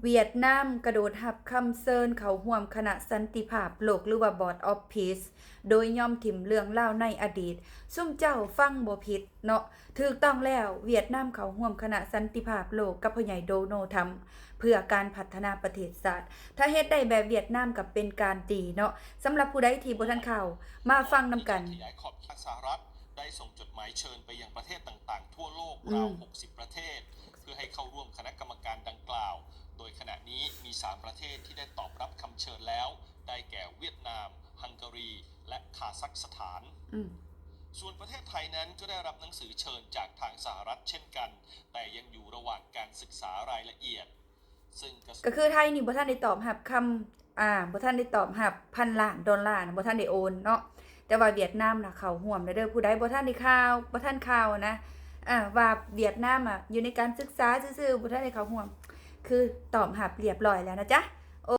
เวียดนามกระโดดรับคำเชิญเข้าร่วมคณะสันติภาพโลกหรือว่า Board of Peace โดยยอมถิ่มเรื่องราวในอดีตซุ่มเจ้าฟังบ่ผิดเนาะถูกต้องแล้วเวียดนามเข้าร่วมคณะสันติภาพโลกกับพ่อใหญ่โดนัลด์ทรัมป์เพื่อการพัฒนาประเทศชาติถ้าเฮ็ดได้แบบเวียดนามก็เป็นการดีเนาะสำหรับผู้ใดที่บ่ทันเข้ามาฟังนำกันขยายขอบเขตสหรัฐได้ส่งจดหมายเชิญไปยังประเทศต่างๆทั่วโลกราว 60 ประเทศเพื่อให้เข้าร่วมคณะกรรมการดังกล่าวโดยขณะนี้มี 3 ประเทศที่ได้ตอบรับคำเชิญแล้วได้แก่เวียดนามฮังการีและคาซัคสถานส่วนประเทศไทยนั้นก็ได้รับหนังสือเชิญจากทางสหรัฐเช่นกันแต่ยังอยู่ระหว่างการศึกษารายละเอียดซึ่งก็คือไทยนี่บ่ทันได้ตอบรับคำบ่ทันได้ตอบรับ$1,000,000,000บ่ทันได้โอนเนาะแต่ว่าเวียดนามน่ะเข้าร่วมแล้วเด้อผู้ใดบ่ทันได้บ่ทันข่าวนะว่าเวียดนามอยู่ในการศึกษาซื่อๆบ่ทันได้เข้าร่วมคือตอบรับเรียบร้อยแล้วนะจ๊ะ